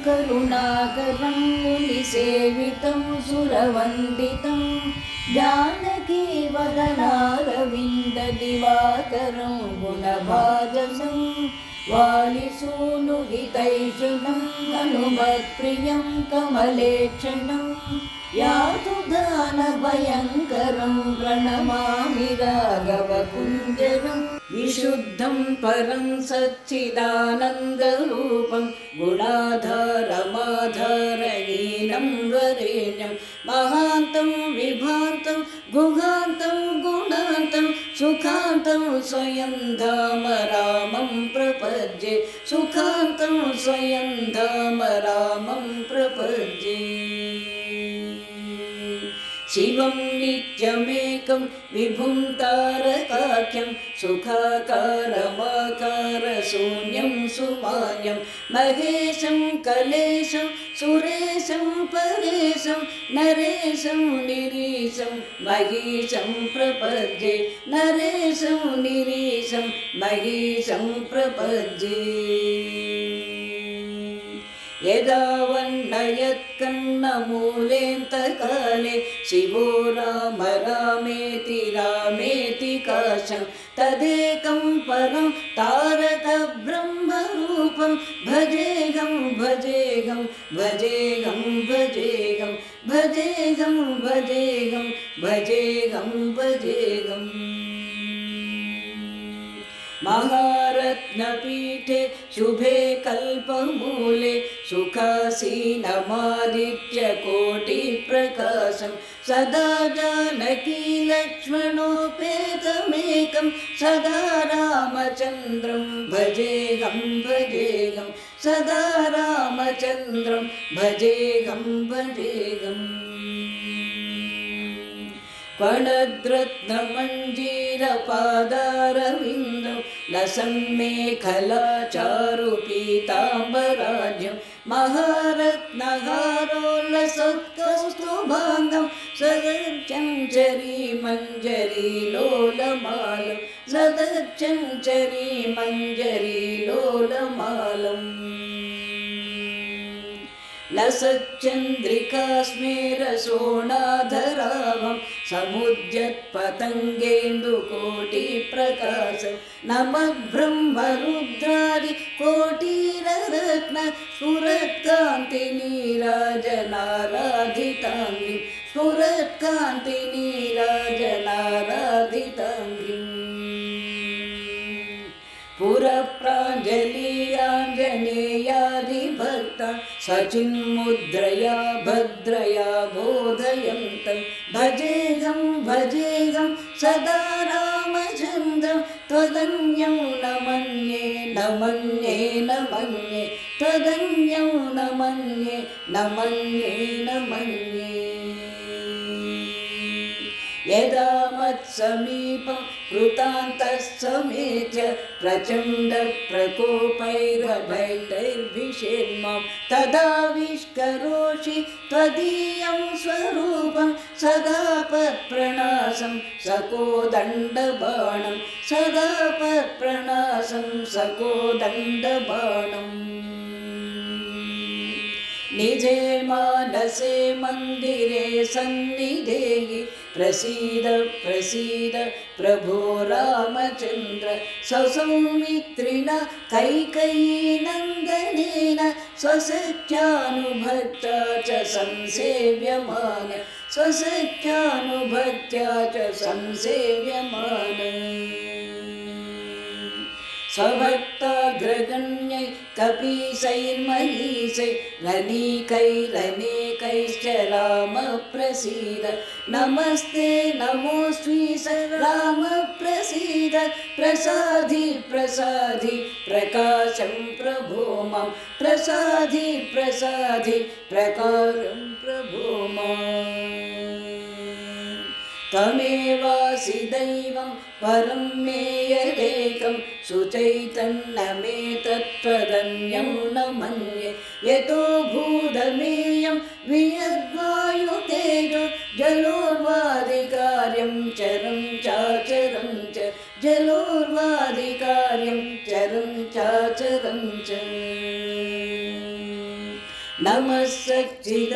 करुणाकरं मुनिसेवितं सुरवन्दितं जानकीवदनारविन्ददिवाकरं गुणभाजसं वालिसूनुहितैषणं हनुमत्प्रियं कमलेक्षणं यातु दानभयङ्करं प्रणमामि राघवकुञ्जरम् विशुद्धं परं सच्चिदानन्दरूपं गुणाधारमाधारहीनं वरेण्यं महान्तं विभान्तं गुहान्तं गुणान्तं सुखान्तं स्वयं धाम रामं प्रपद्ये सुखान्तं स्वयं धाम रामं प्रपद्ये शिवं नित्यमेकं विभुं तारकाख्यं सुखाकारमाकारशून्यं सुमान्यं महेशं कलेशं सुरेशं परेशं नरेशं निरीशं महेशं प्रपद्ये नरेशं निरीशं महेशं प्रपद्ये यदा वह्नयत्कन्नमूलेऽन्तकाले शिवो राम रामेति रामेति काशं तदेकं परं तारकब्रह्मरूपं भजेऽहं भजेऽहं भजेऽहं भजेऽहं भजेऽहं भजेऽहं भजेऽहं भजेऽहम् महारत्नपीठे शुभे कल्पमूले सुखासीनमादित्यकोटिप्रकाशं सदा जानकी लक्ष्मणोपेतमेकं सदा रामचन्द्रं भजेऽहं भजेऽहं सदा रामचन्द्रं भजेऽहं भजेऽहम् फणद्रत्नमञ्जीरपादारविन्दं लसन्मेखलाचारुपीताम्बराज्यं महारत्नहारोल्लसत्कौस्तुभाङ्गं सदर्चञ्चरीमञ्जरीलोलमालं सदर्चञ्चरीमञ्जरीलोलमालम् लसच्चन्द्रिकास्मेरसोणाधराभं समुद्यत्पतङ्गेन्दुकोटिप्रकाशं नमः ब्रह्मरुद्रादिकोटिरत्न स्फुरत्कान्तिनीराजनाराधिताङ्गिं स्फुरत्कान्तिनीराजनाराधिताङ्गिम् पुरप्राञ्जलीयाञ्जनेयादिभक्ता सचिन्मुद्रया भद्रया बोधयन्तं भजेऽहं भजेऽहं सदा रामचन्द्रं त्वदन्यं न मन्ये न मन्ये न मन्ये त्वदन्यं न मन्ये न मन्ये न मन्ये यदा मत्समीपं कृतान्तः समेत्य प्रचण्डप्रकोपैर्भैरभिषेन्मां तदाविष्करोषि त्वदीयं स्वरूपं सदा पत्प्रणासं सकोदण्डबाणं सदा पत्प्रणासं सकोदण्डबाणम् निजे मानसे मन्दिरे सन्निधेहि प्रसीद प्रसीद प्रभो रामचन्द्र सौमित्रिणा कैकेयीनन्दनेन स्वसख्यानुभक्त्या च संसेव्यमान स्वसख्यानुभक्त्या च संसेव्यमान स्वभक्ताग्रगण्यै कपीशैर्महीशैरनेकैरनेकैश्च रामप्रसीद नमस्ते नमोऽस्मि स रामप्रसीद प्रसादि प्रसादि प्रकाशं प्रभो मां प्रसादि प्रसादि प्रकारं प्रभो माम् त्वमेवासि दैवं परं मे यदेकं सुचैतन्यमेतत्त्वदन्यं न मन्ये यतो भूतमेयं वियद्वायुतेजो जलोर्वादिकार्यं चरं चाचरं च जलोर्वादिकार्यं चरं चाचरं च नमः सच्चिदानन्दरूपाय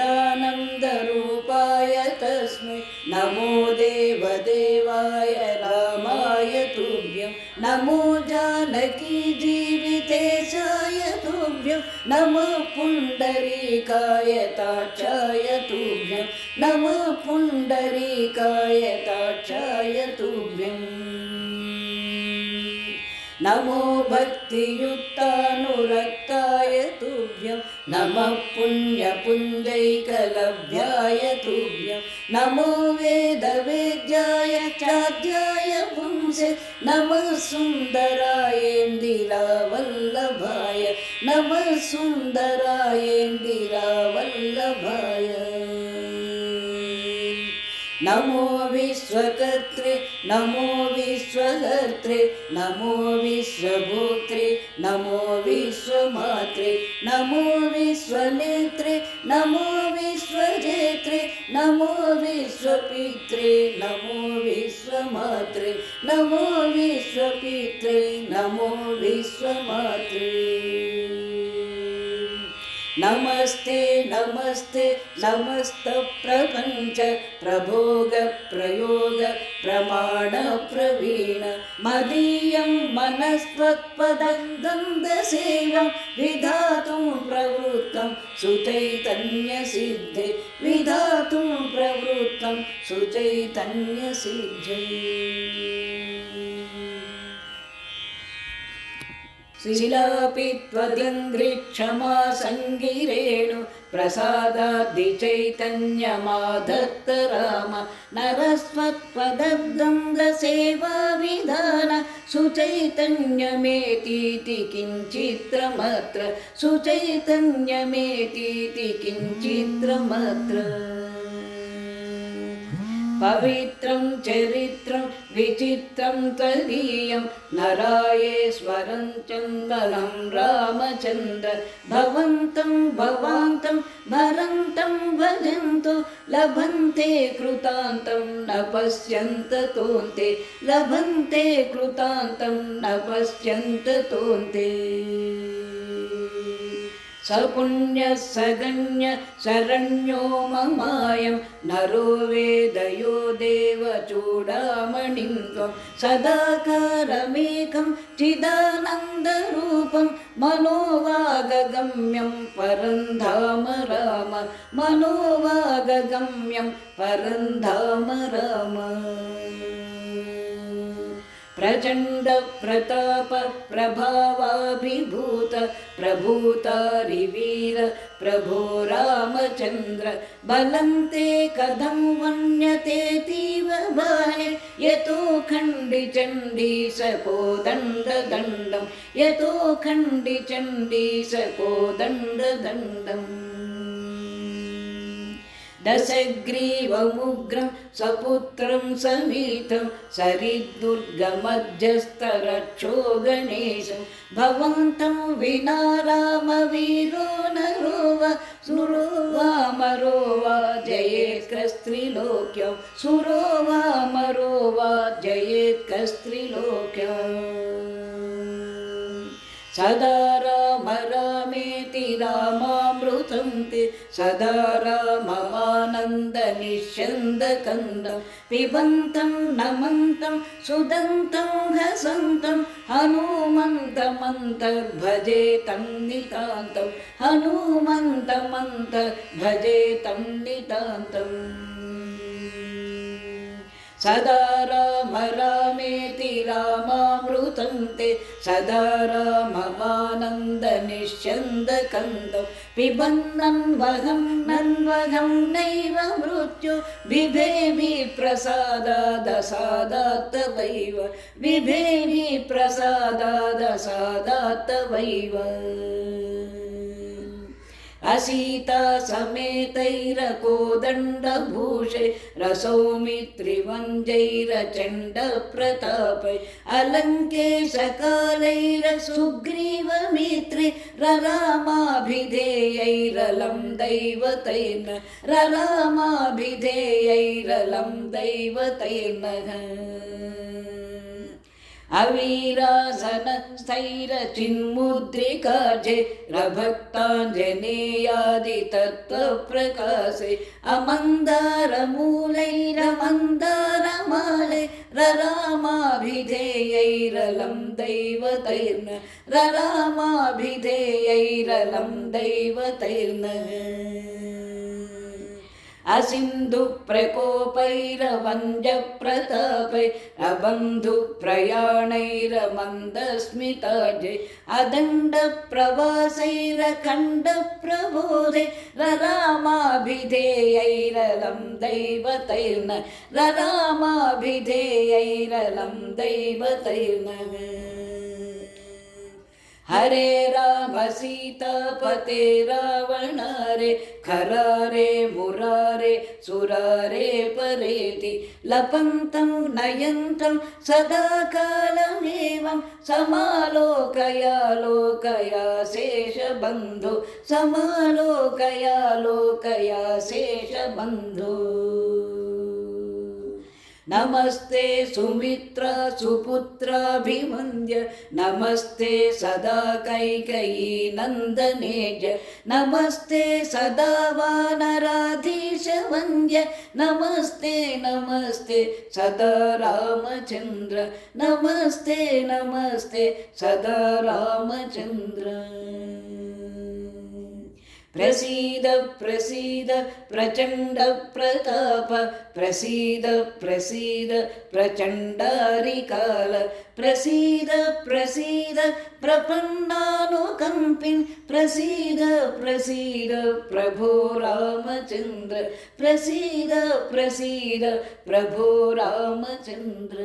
तस्मै नमो देवदेवाय रामाय तुभ्यं नमो जानकी जीवितेशाय तुभ्यं नमः पुण्डरीकाय ताक्षाय तुभ्यं नमः पुण्डरीकाय ताक्षाय तुभ्यम् नमो भक्तियुक्तानुरक्ताय तुभ्यं नमः पुण्यपुञ्जैकलभ्याय तुभ्यं नमो वेदवेद्याय चाद्याय पुंसे नमः सुन्दरायेन्दिरावल्लभाय नमः सुन्दरायेन्दिरावल्लभाय नमो विश्वकर्त्रे नमो विश्वहर्त्रे नमो विश्वभोक्त्रे नमो विश्वमात्रे नमो विश्वनेत्रे नमो विश्वजेत्रे नमो विश्वपित्रे नमो विश्वमात्रे नमो विश्वपित्रे नमो विश्वमात्रे नमस्ते नमस्ते समस्तप्रपञ्च प्रभोगप्रयोग प्रमाणप्रवीण मदीयं मनस्त्वत्पदगन्धसेवं विधातुं प्रवृत्तं सुचैतन्यसिद्धे विधातुं प्रवृत्तं सुचैतन्यसिद्धे शिलापि त्वदिङ्घ्रिक्षमा सङ्गिरेणु प्रसादाद्दिचैतन्यमाधत्त राम नरस्वत्पदद्वन्द्वसेवाविधान सुचैतन्यमेतीति किञ्चित्रमत्र सुचैतन्यमेतीति किञ्चित्रमत्र पवित्रं चरित्रं विचित्रं तदीयं नरायेश्वरं चन्दनं रामचन्द्र भवन्तं भवान्तं भरन्तं भजन्तु लभन्ते कृतान्तं न पश्यन्त तोन्ते लभन्ते कृतान्तं न पश्यन्त तोन्ते सपुण्यः सगण्य शरण्यो ममायं नरो वेदयो देवचूडामणिं त्वं सदाकारमेकं चिदानन्दरूपं मनोवागगम्यं परं धाम राम मनोवागगम्यं परं धाम राम प्रचण्ड प्रताप प्रभावाभिभूत प्रभूतारिवीर प्रभो रामचन्द्र बलं ते कथं वन्यतेतीव भाने यतो खण्डिचण्डीशकोदण्डदण्डं यतो खण्डिचण्डीशकोदण्डदण्डम् दशग्रीवमुग्रं सपुत्रं समीतं सरिद्दुर्गमध्यस्तरक्षो गणेशं भवन्तं विना रामवीरो नरो वा सुरो वा मरो वा जयेत्कस्त्रिलोक्यं सुरो वा मरो वा जयेत्कस्त्रिलोक्यम् सदा राम रामेति रामामृतं ते सदा राममानन्दनिष्यन्दकन्दं पिबन्तं नमन्तं सुदन्तं हसन्तं हनुमन्तमन्तर्भजेतं नितान्तं हनुमन्तमन्तर्भजेतं नितान्तम् सदा राम रामेति रामामृतं ते सदा राममानन्दनिष्यन्दकन्दं पिबन्नन्वहं नन्वहं नैव मृत्यु बिभेमि प्रसादादसादात्तवैव बिभेमि प्रसादादसादात्तवैव असीता समेतैरकोदण्डभूषे रसौमित्रिवञ्जैरचण्डप्रतापै अलङ्केशकालैरसुग्रीवमित्रे ररामाभिधेयैरलं दैवतैर्न ररामाभिधेयैरलं दैवतैर्नः अवीरासन स्थैरचिन्मुद्रिकार्जे रभक्ताञ्जनेयादितत्त्वप्रकाशे अमन्दारमूलैरमन्दारमाले ररामाभिधेयैरलं दैवतैर्न ररामाभिधेयैरलं दैवतैर्न असिन्धुप्रकोपैरवन्द्यप्रतापै अबन्धुप्रयाणैरमन्दस्मितार्जे अदण्डप्रवासैरखण्डप्रबोधे ररामाभिधेयैरलं दैवतैर्न ररामाभिधेयैरलं दैवतैर्न हरे राम सीतापते रावणारे खरारे मुरारे सुरारे परेति लपन्तं नयन्तं सदा कालमेवं समालोकया लोकया शेषबन्धो समालोकया लोकया शेषबन्धो नमस्ते सुमित्रा सुपुत्राभिमन्द्य नमस्ते सदा कैकेयी नन्दनेज नमस्ते सदा वानराधीशवन्द्य नमस्ते नमस्ते सदा रामचन्द्र नमस्ते नमस्ते सदा रामचन्द्र प्रसीद प्रसीद प्रचण्ड प्रताप प्रसीद प्रसीद प्रचण्डारिकाल प्रसीद प्रसीद प्रपन्नानुकम्पिन् प्रसीद प्रसीद प्रभो रामचन्द्र प्रसीद प्रसीद प्रभो रामचन्द्र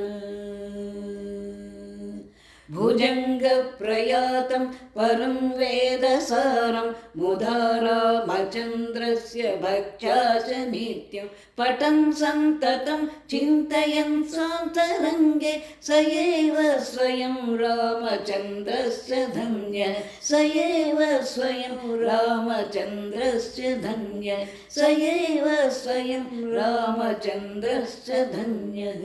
भुजङ्गप्रयातं परं वेदसारं मुधा रामचन्द्रस्य भक्त्या च नित्यं पठन् सन्ततं चिन्तयन् सान्तरङ्गे स एव स्वयं रामचन्द्रस्य धन्यः स एव स्वयं रामचन्द्रस्य धन्यः स एव स्वयं रामचन्द्रस्य धन्यः।